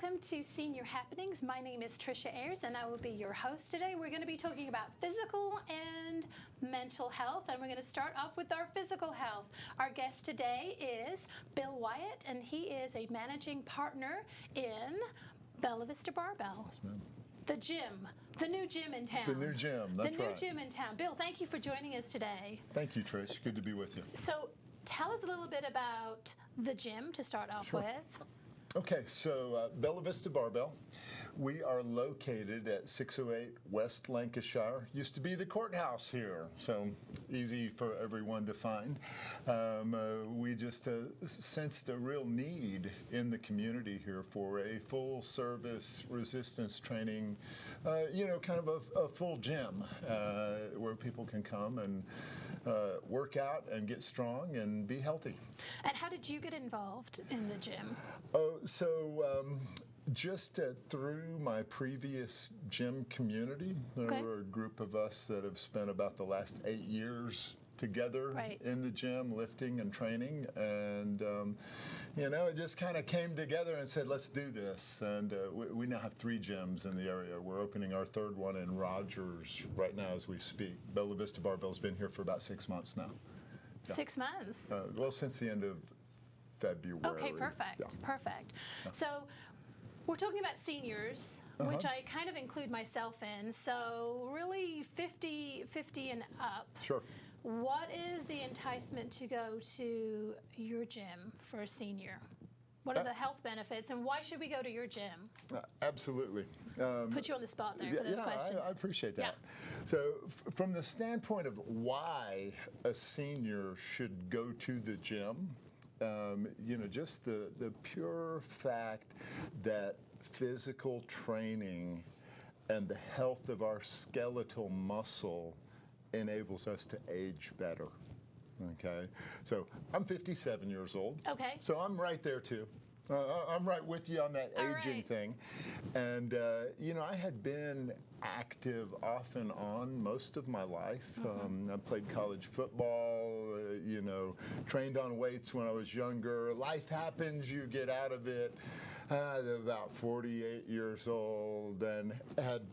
welcome to Senior Happenings. My name is Trisha Ayers and I will be your host today. We're going to be talking about physical and mental health, and we're going to start off with our physical health. Our guest today is Bill Wyatt, and he is a managing partner in Vista Barbell. Yes, ma'am. The gym, the new gym in town. The new gym, that's right. The new gym in town. Bill, thank you for joining us today. Thank you, Trish. Good to be with you. So tell us a little bit about the gym to start off with. Okay, so Bella Vista Barbell. We are located at 608 West Lancashire. Used to be the courthouse here, so easy for everyone to find. We just sensed a real need in the community here for a full-service resistance training, kind of a full gym where people can come and work out and get strong and be healthy. And how did you get involved in the gym? Just through my previous gym community, there were a group of us that have spent about the last 8 years together in the gym, lifting and training, and it just kind of came together and said, let's do this. And we now have 3 gyms in the area. We're opening our 3rd one in Rogers right now as we speak. Bella Vista Barbell's been here for about 6 months now. Yeah. 6 months? Well, since the end of February. Okay, perfect. Yeah. Perfect. Yeah. So we're talking about seniors, which I kind of include myself in. So really 50 and up. Sure. What is the enticement to go to your gym for a senior? What are the health benefits, and why should we go to your gym? Absolutely. Put you on the spot there for those questions. I appreciate that. Yeah. So from the standpoint of why a senior should go to the gym, just the pure fact that physical training and the health of our skeletal muscle enables us to age better. Okay, so I'm 57 years old. Okay. So I'm right there too. I'm right with you on that aging thing. And, I had been active off and on most of my life. I played college football, trained on weights when I was younger. Life happens, you get out of it. About 48 years old and had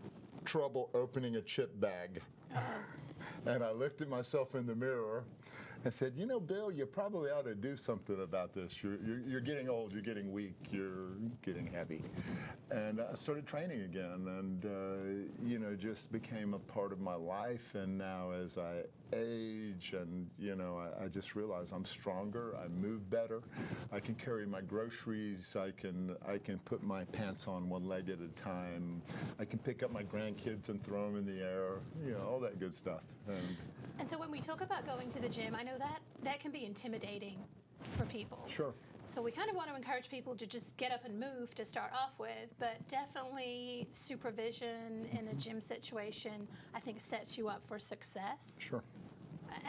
trouble opening a chip bag. And I looked at myself in the mirror and said, Bill, you probably ought to do something about this. You're getting old, you're getting weak, you're getting heavy. And I started training again and, just became a part of my life. And now as I age and, I just realize I'm stronger, I move better, I can carry my groceries, I can put my pants on one leg at a time, I can pick up my grandkids and throw them in the air, all that good stuff. And so when we talk about going to the gym, I know that can be intimidating for people. Sure. So we kind of want to encourage people to just get up and move to start off with, but definitely supervision in a gym situation, I think, sets you up for success. Sure.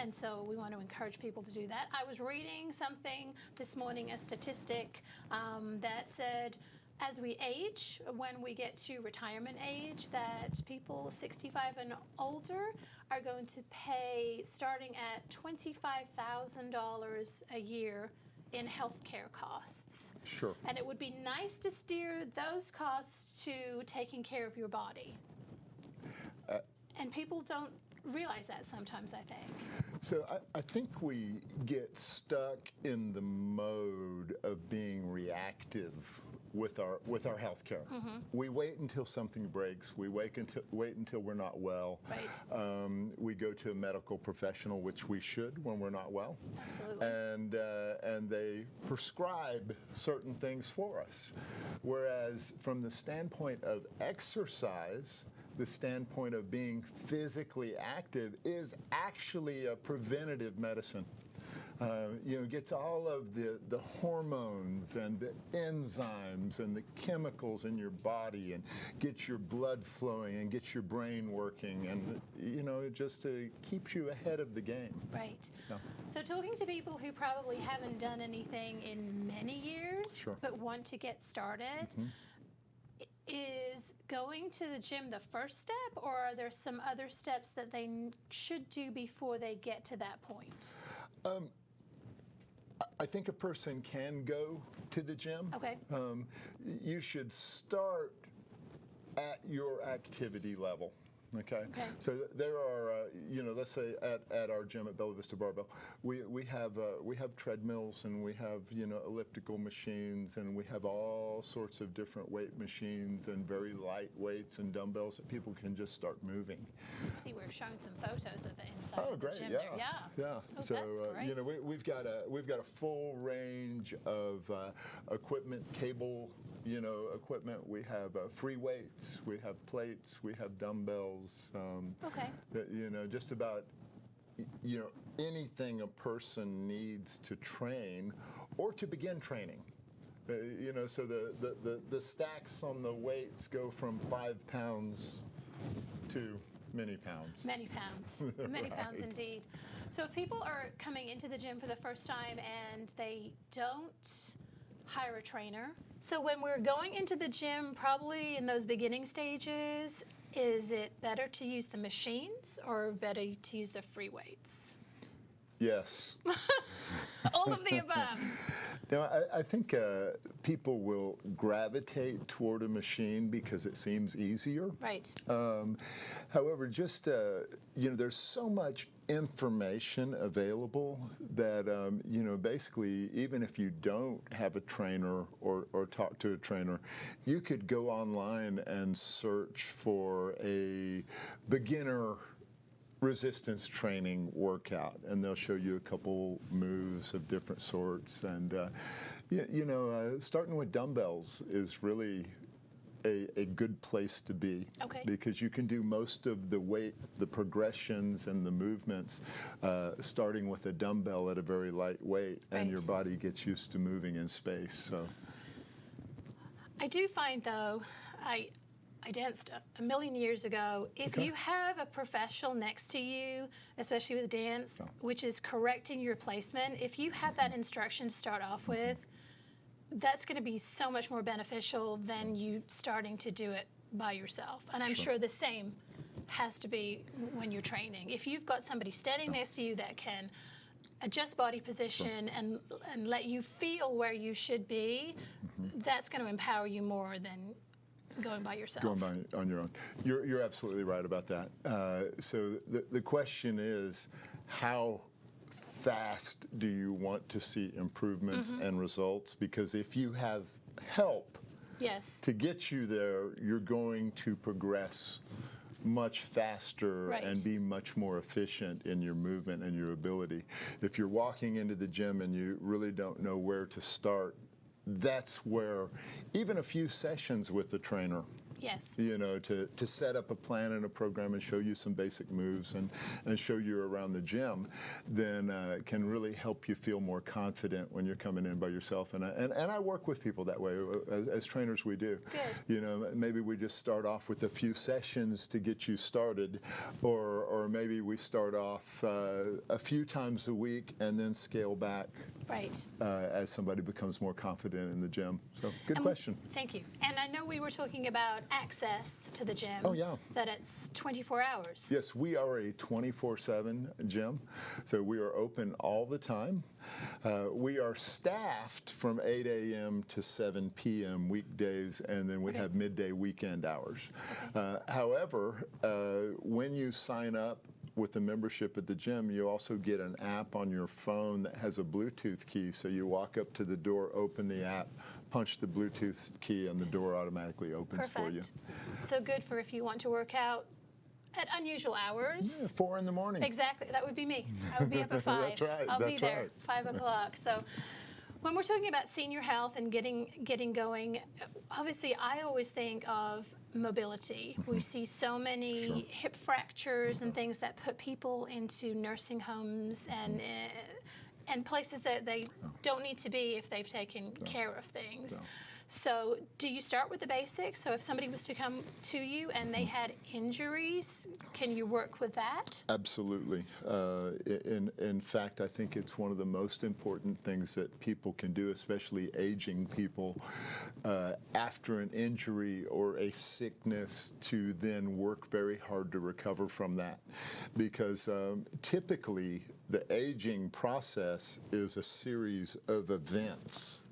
And so we want to encourage people to do that. I was reading something this morning, a statistic that said, as we age, when we get to retirement age, that people 65 and older are going to pay starting at $25,000 a year in healthcare costs. Sure. And it would be nice to steer those costs to taking care of your body. And people don't realize that sometimes, I think. So I think we get stuck in the mode of being reactive with our health care. We wait until something breaks. We wait until we're not well. Right. We go to a medical professional, which we should when we're not well. Absolutely. And they prescribe certain things for us. Whereas from the standpoint of exercise, the standpoint of being physically active is actually a preventative medicine. Gets all of the hormones and the enzymes and the chemicals in your body and gets your blood flowing and gets your brain working and, it just keeps you ahead of the game. Right. Yeah. So talking to people who probably haven't done anything in many years, but want to get started, is going to the gym the first step, or are there some other steps that they should do before they get to that point? I think a person can go to the gym. Okay. You should start at your activity level. Okay. So there are, let's say at our gym at Vista Barbell, we have treadmills and we have elliptical machines and we have all sorts of different weight machines and very light weights and dumbbells that people can just start moving. Let's see, we're showing some photos of the inside of the great! gym. Yeah. Oh, So that's great. we've got a full range of equipment, cable. Equipment. We have free weights, we have plates, we have dumbbells. Just about anything a person needs to train or to begin training. So the stacks on the weights go from 5 pounds to many pounds. Many pounds. Many pounds indeed. So if people are coming into the gym for the first time and they don't hire a trainer. So when we're going into the gym, probably in those beginning stages, is it better to use the machines or better to use the free weights? Yes. All of the above. Now, I think people will gravitate toward a machine because it seems easier. Right. However, just, there's so much information available that, basically, even if you don't have a trainer or talk to a trainer, you could go online and search for a beginner resistance training workout, and they'll show you a couple moves of different sorts. And starting with dumbbells is really a good place to be, because you can do most of the progressions and the movements starting with a dumbbell at a very light weight, and your body gets used to moving in space. So I do find, though, I danced a million years ago. If you have a professional next to you, especially with dance, which is correcting your placement, if you have that instruction to start off with, that's going to be so much more beneficial than you starting to do it by yourself. And I'm sure the same has to be when you're training. If you've got somebody standing next to you that can adjust body position and let you feel where you should be, that's going to empower you more than going by yourself. Going by on your own. You're absolutely right about that. So the question is, how fast do you want to see improvements and results? Because if you have help to get you there, you're going to progress much faster and be much more efficient in your movement and your ability. If you're walking into the gym and you really don't know where to start, that's where even a few sessions with the trainer, to set up a plan and a program and show you some basic moves and show you around the gym, then can really help you feel more confident when you're coming in by yourself. And I work with people that way. As trainers, we do. Good. Maybe we just start off with a few sessions to get you started, or maybe we start off a few times a week and then scale back as somebody becomes more confident in the gym. So, good question. Thank you. And I know we were talking about access to the gym. Oh, yeah. That it's 24 hours. Yes, we are a 24/7 gym, so we are open all the time. We are staffed from 8 a.m. to 7 p.m. weekdays, and then we have midday weekend hours. However, when you sign up with a membership at the gym, you also get an app on your phone that has a Bluetooth key. So you walk up to the door, open the app, punch the Bluetooth key, and the door automatically opens for you. So good for if you want to work out at unusual hours. Yeah, 4 in the morning. Exactly. That would be me. I would be up at 5. That's right. I'll be there 5 o'clock. So when we're talking about senior health and getting going, obviously I always think of mobility. We see so many hip fractures and things that put people into nursing homes and places that they don't need to be if they've taken care of things. So do you start with the basics? So if somebody was to come to you and they had injuries, can you work with that? Absolutely. In fact, I think it's one of the most important things that people can do, especially aging people, after an injury or a sickness, to then work very hard to recover from that. Because typically, the aging process is a series of events.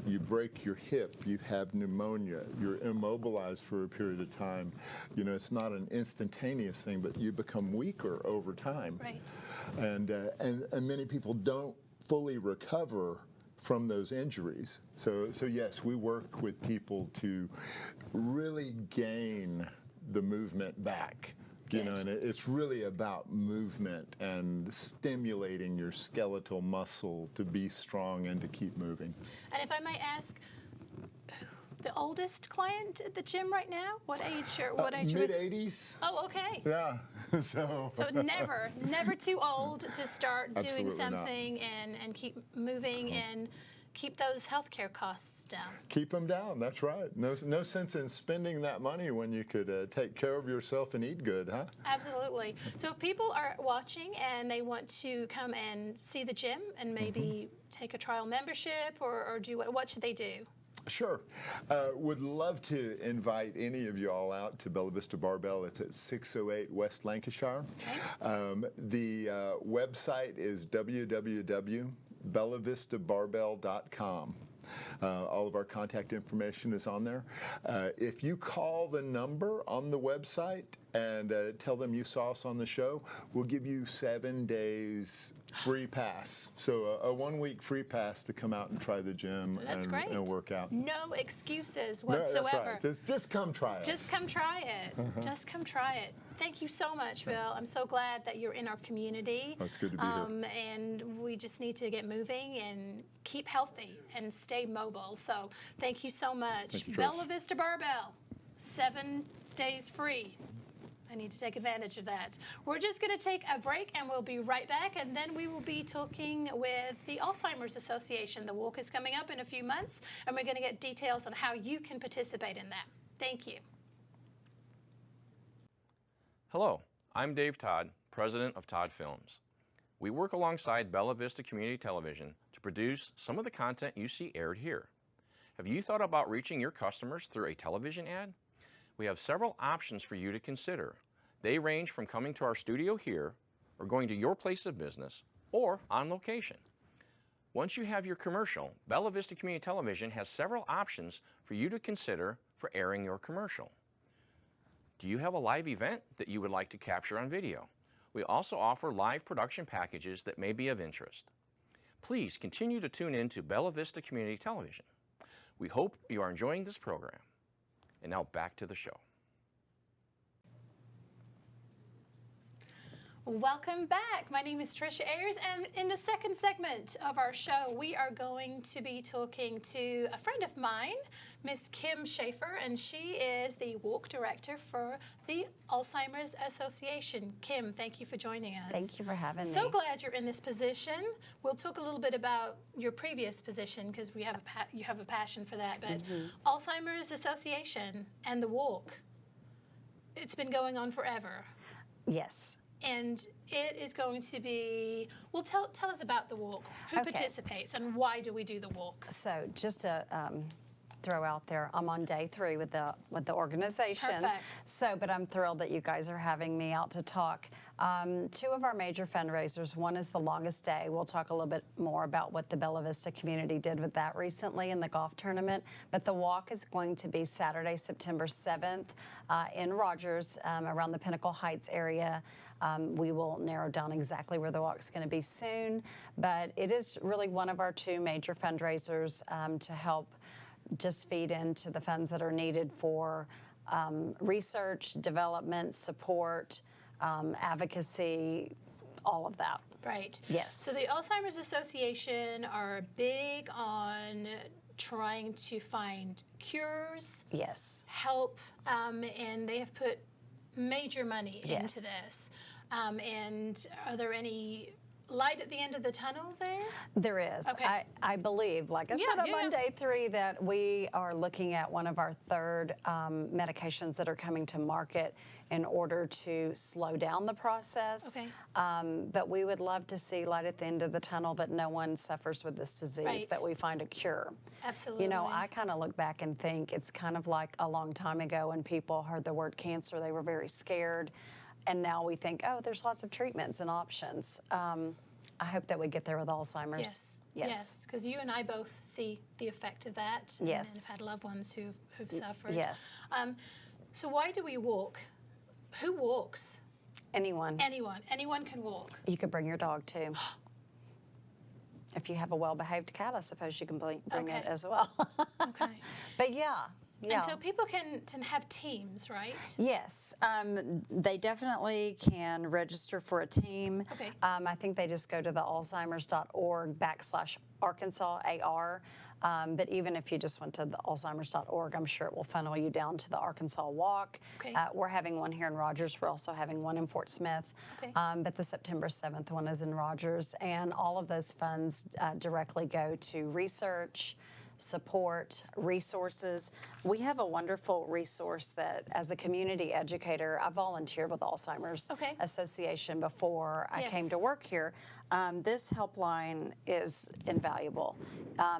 You break your hip, you have pneumonia, you're immobilized for a period of time. You know, it's not an instantaneous thing, but you become weaker over time. Right. And many people don't fully recover from those injuries. So yes, we work with people to really gain the movement back. You know, and it's really about movement and stimulating your skeletal muscle to be strong and to keep moving. And if I might ask, the oldest client at the gym right now, what age or what age? Mid-80s. Oh, okay. Yeah. So never too old to start doing Absolutely something and keep moving and keep those healthcare costs down. Keep them down, that's right. No sense in spending that money when you could take care of yourself and eat good, huh? Absolutely. So if people are watching and they want to come and see the gym and maybe take a trial membership or do what should they do? Sure. Would love to invite any of you all out to Bella Vista Barbell. It's at 608 West Lancashire. Okay. The website is www.bellavistabarbell.com. All of our contact information is on there. If you call the number on the website and tell them you saw us on the show, we'll give you 7 days free pass. So a 1-week free pass to come out and try the gym and work out. No excuses whatsoever. No, that's right. Just come try it. Just come try it. Just come try it. Thank you so much, Bill. I'm so glad that you're in our community. Oh, it's good to be here. And we just need to get moving and keep healthy and stay mobile. So thank you so much. Thank you, Bella Vista Barbell, 7 days free. I need to take advantage of that. We're just going to take a break and we'll be right back, and then we will be talking with the Alzheimer's Association. The walk is coming up in a few months, and we're going to get details on how you can participate in that. Thank you. Hello, I'm Dave Todd, president of Todd Films. We work alongside Bella Vista Community Television to produce some of the content you see aired here. Have you thought about reaching your customers through a television ad? We have several options for you to consider. They range from coming to our studio here, or going to your place of business, or on location. Once you have your commercial, Bella Vista Community Television has several options for you to consider for airing your commercial. Do you have a live event that you would like to capture on video? We also offer live production packages that may be of interest. Please continue to tune in to Bella Vista Community Television. We hope you are enjoying this program. And now back to the show. Welcome back. My name is Trisha Ayers, and in the second segment of our show, we are going to be talking to a friend of mine, Miss Kim Schafer, and she is the walk director for the Alzheimer's Association. Kim, thank you for joining us. Thank you for having me. So glad you're in this position. We'll talk a little bit about your previous position because you have a passion for that. But Alzheimer's Association and the walk, it's been going on forever. Yes. And it is going to be, well, tell us about the walk. Who participates and why do we do the walk? So just to throw out there, I'm on day 3 with the organization. Perfect. So, but I'm thrilled that you guys are having me out to talk. 2 of our major fundraisers. One is the Longest Day. We'll talk a little bit more about what the Bella Vista community did with that recently in the golf tournament. But the walk is going to be Saturday, September 7th in Rogers, around the Pinnacle Heights area. We will narrow down exactly where the walk's going to be soon. But it is really one of our 2 major fundraisers to help just feed into the funds that are needed for research, development, support, advocacy, all of that. Right. Yes. So the Alzheimer's Association are big on trying to find cures, Yes. help, and they have put major money into this. And are there any light at the end of the tunnel there? There is. Okay. I believe, like I said, I'm on day 3, that we are looking at one of our 3rd medications that are coming to market in order to slow down the process. Okay. But we would love to see light at the end of the tunnel, that no one suffers with this disease, Right. that we find a cure. Absolutely. You know, I kind of look back and think it's kind of like a long time ago when people heard the word cancer, they were very scared. and now we think, oh, there's lots of treatments and options. I hope that we get there with Alzheimer's. Yes, because you and I both see the effect of that. Yes. And have had loved ones who've suffered. Yes. So why do we walk? Who walks? Anyone. Anyone can walk. You could bring your dog too. If you have a well-behaved cat, I suppose you can bring it as well. Okay. But yeah. And so people can have teams, right? Yes, they definitely can register for a team. Okay. I think they just go to the alzheimers.org/Arkansas AR. But even if you just went to the alzheimers.org, I'm sure it will funnel you down to the Arkansas Walk. Okay. We're having one here in Rogers. We're also having one in Fort Smith. Okay. But the September 7th one is in Rogers. And all of those funds directly go to research, support, resources. We have a wonderful resource that, as a community educator, I volunteered with Alzheimer's Association before I came to work here. This helpline is invaluable.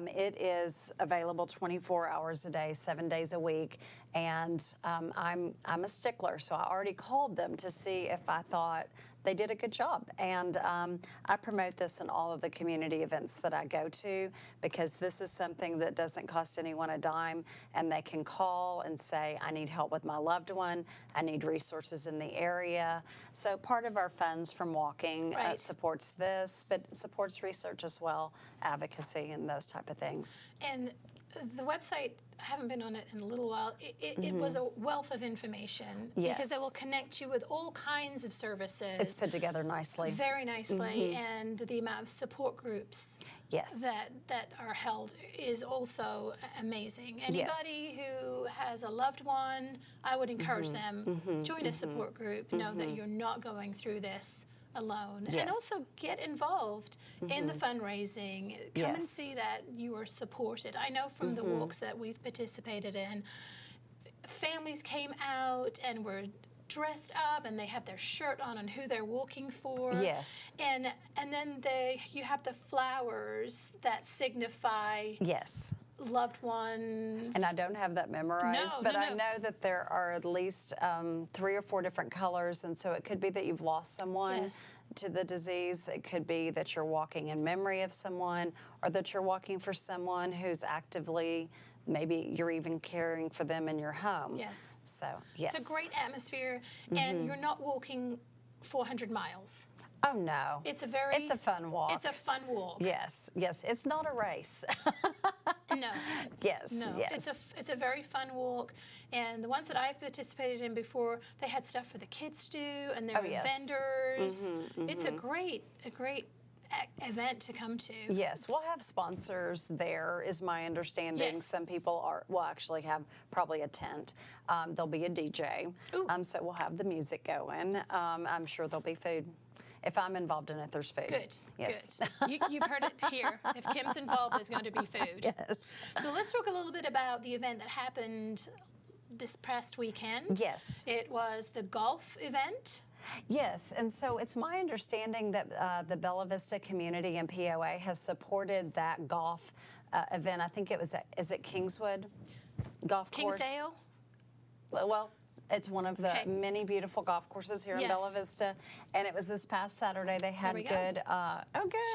It is available 24 hours a day, 7 days a week, and I'm a stickler, so I already called them to see if I thought they did a good job. And I promote this in all of the community events that I go to, because this is something that doesn't cost anyone a dime, and they can call and say, I need help with my loved one, I need resources in the area. So part of our funds from walking supports this, but it supports research as well, advocacy and those type of things. And the website, I haven't been on it in a little while. It was a wealth of information, because they will connect you with all kinds of services. It's put together nicely. Very nicely, and the amount of support groups that are held is also amazing. Anybody who has a loved one, I would encourage them, join a support group, know that you're not going through this alone, and also get involved in the fundraising. Come and see that you are supported. I know from the walks that we've participated in, families came out and were dressed up, and they have their shirt on who they're walking for. Yes. And then you have the flowers that signify loved one. And I don't have that memorized, but I know that there are at least 3 or 4 different colors, and so it could be that you've lost someone to the disease. It could be that you're walking in memory of someone, or that you're walking for someone who's actively, maybe you're even caring for them in your home. Yes. So, yes. It's a great atmosphere, and you're not walking 400 miles. Oh, no. It's a fun walk. It's a fun walk. Yes, yes. It's not a race. No. Yes, no. yes. It's a very fun walk, and the ones that I've participated in before, they had stuff for the kids to do, and there were vendors. It's a great event to come to. Yes, we'll have sponsors there, is my understanding. Yes. Some people will actually have probably a tent. There'll be a DJ, so we'll have the music going. I'm sure there'll be food. If I'm involved in it, there's food. Good. Yes. Good. You've heard it here. If Kim's involved, there's going to be food. Yes. So let's talk a little bit about the event that happened this past weekend. Yes. It was the golf event. Yes, and so it's my understanding that the Bella Vista community and POA has supported that golf event. I think it was is it Kingswood Golf Course? Kingsdale? Well, it's one of the many beautiful golf courses here in Bella Vista, and it was this past Saturday. They had good. Good.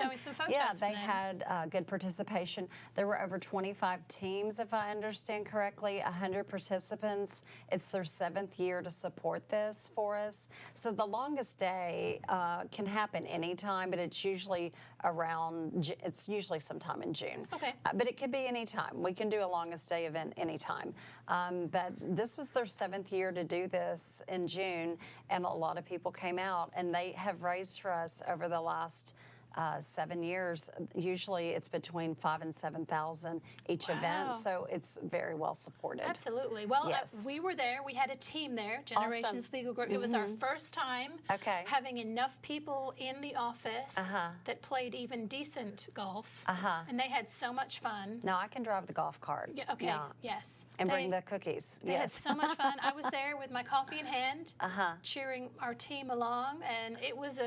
Showing some photos. Yeah, they had good participation. There were over 25 teams, if I understand correctly, 100 participants. It's their 7th year to support this for us. So the longest day can happen anytime, but it's usually it's usually sometime in June. Okay. But it could be any time. We can do a longest day event anytime. But this was their 7th year to do this in June, and a lot of people came out, and they have raised for us over the last 7 years. Usually it's between $5,000 and $7,000 each event, so it's very well supported. Absolutely. Well, we were there. We had a team there, Generations Legal Group. It was our first time having enough people in the office that played even decent golf, and they had so much fun. Now I can drive the golf cart. Yeah, okay. Yeah. Yes. And bring the cookies. They had so much fun. I was there with my coffee in hand, cheering our team along, and it was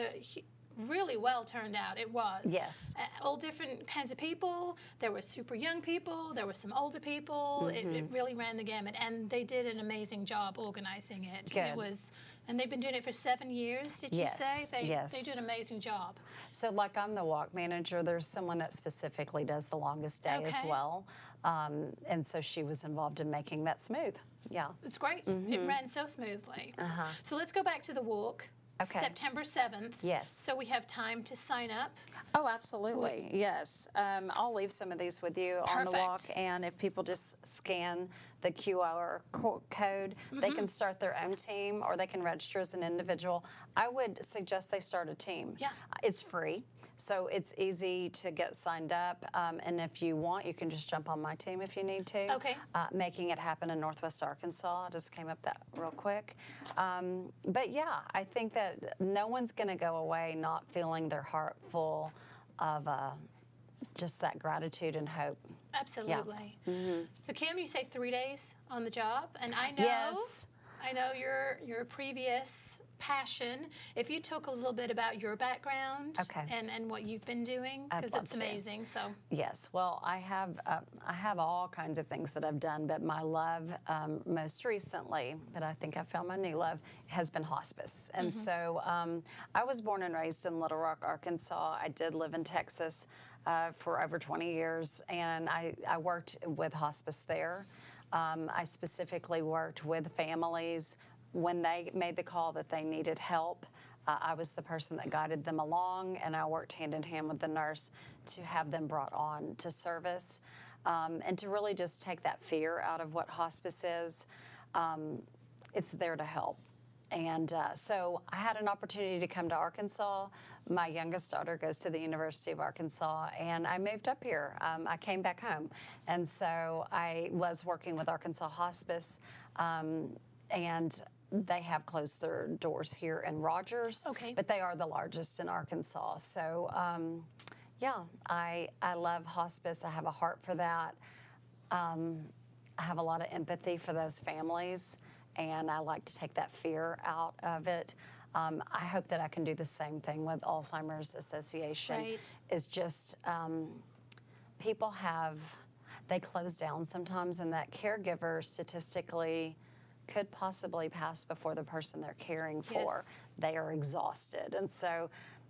really well turned out. It was. Yes. All different kinds of people. There were super young people. There were some older people. It really ran the gamut, and they did an amazing job organizing it. Good. It was And they've been doing it for 7 years, did you say? Yes. They do an amazing job. So like I'm the walk manager, there's someone that specifically does the longest day as Okay. well. And so she was involved in making that smooth. Yeah. It's great. It ran so smoothly. So let's go back to the walk. Okay. September 7th. Yes. So we have time to sign up. Oh, absolutely. Yes. I'll leave some of these with you on the walk. Perfect. And if people just scan the QR code, they can start their own team or they can register as an individual. I would suggest they start a team. Yeah. It's free, so it's easy to get signed up. And if you want, you can just jump on my team if you need to. Okay. Making It Happen in Northwest Arkansas. I just came up that real quick. But yeah, I think that no one's going to go away not feeling their heart full of just that gratitude and hope. Absolutely. So Kim, you say 3 days on the job, and I know, Yes. I know your previous passion. If you talk a little bit about your background Okay. and what you've been doing, I'd because love it's to. amazing. So Yes, well, I have all kinds of things that I've done, but my love most recently, but I think I found my new love, has been hospice. And so I was born and raised in Little Rock, Arkansas. I did live in Texas for over 20 years, and I worked with hospice there. I specifically worked with families when they made the call that they needed help. I was the person that guided them along, and I worked hand in hand with the nurse to have them brought on to service and to really just take that fear out of what hospice is. It's there to help. And so I had an opportunity to come to Arkansas. My youngest daughter goes to the University of Arkansas, and I moved up here. I came back home. And so I was working with Arkansas Hospice, and they have closed their doors here in Rogers, Okay. but they are the largest in Arkansas. So, yeah, I love hospice. I have a heart for that. I have a lot of empathy for those families, and I like to take that fear out of it. I hope that I can do the same thing with Alzheimer's Association. Right. Is just people they close down sometimes, and that caregiver statistically could possibly pass before the person they're caring for. Yes. They are exhausted. And so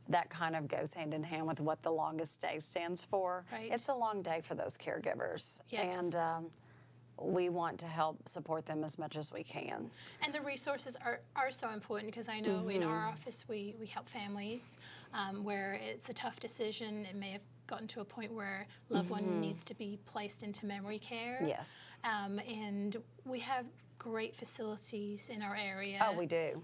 that kind of goes hand in hand with what the longest day stands for. Right. It's a long day for those caregivers. Yes. And we want to help support them as much as we can. And the resources are so important, because I know in our office we help families where it's a tough decision. It may have gotten to a point where loved one needs to be placed into memory care. Yes. And we have great facilities in our area. Oh, we do.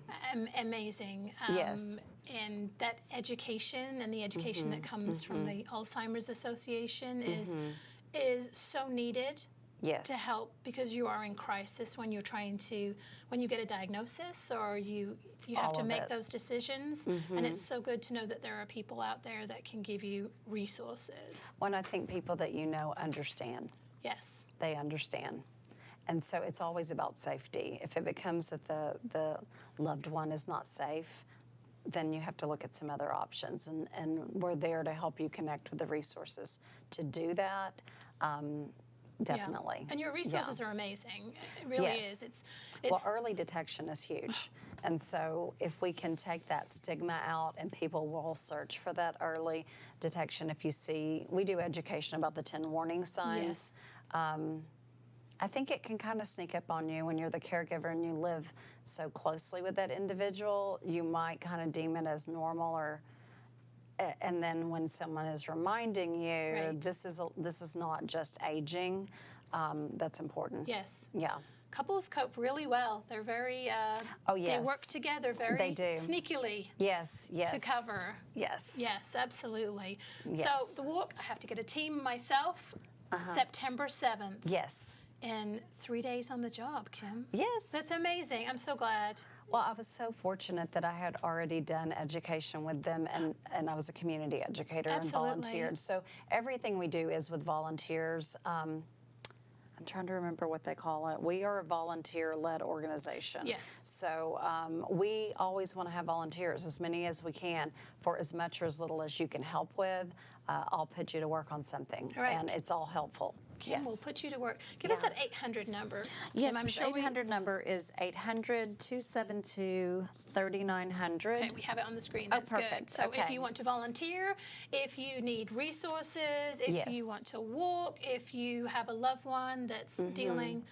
Amazing. Yes. And that education and the education that comes from the Alzheimer's Association is so needed. Yes. To help, because you are in crisis when you get a diagnosis or you have All to of make it. those decisions. And it's so good to know that there are people out there that can give you resources. When I think people that you know understand. Yes. They understand. And so it's always about safety. If it becomes that the loved one is not safe, then you have to look at some other options. And we're there to help you connect with the resources to do that. Definitely. Yeah. And your resources are amazing. It really Yes. is. Well, early detection is huge. And so if we can take that stigma out, and people will search for that early detection. If you see, we do education about the 10 warning signs. I think it can kind of sneak up on you when you're the caregiver and you live so closely with that individual. You might kind of deem it as normal, and then when someone is reminding you, Right. this is not just aging, that's important. Yes. Yeah. Couples cope really well. They're very, Oh, yes. they work together very They do. sneakily Yes. to cover. Yes. Yes, absolutely. Yes. So the walk, I have to get a team myself, September 7th. Yes. And 3 days on the job, Kim. Yes. That's amazing. I'm so glad. Well, I was so fortunate that I had already done education with them, and I was a community educator Absolutely. and volunteered. So everything we do is with volunteers. I'm trying to remember what they call it. We are a volunteer-led organization. Yes. So we always want to have volunteers, as many as we can, for as much or as little as you can help with. I'll put you to work on something, Right. and it's all helpful. Kim will put you to work. Give us that 800 number. Yes, Kim, I'm the sure 800 number is 800-272-3900. Okay, we have it on the screen. That's perfect. good. So if Okay. you want to volunteer, if you need resources, if you Yes. want to walk, if you have a loved one that's dealing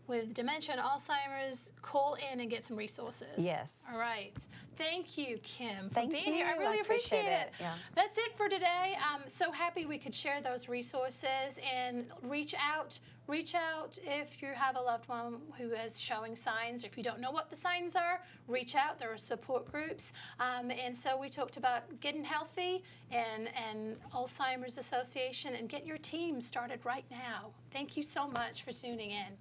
with dementia and Alzheimer's, call in and get some resources. Yes. All right. Thank you, Kim, for Thank being here. I you. really I appreciate appreciate it. it. Yeah. That's it for today. I'm so happy we could share those resources and reach out. Reach out if you have a loved one who is showing signs, or if you don't know what the signs are, reach out. There are support groups. And so we talked about getting healthy and Alzheimer's Association, and get your team started right now. Thank you so much for tuning in.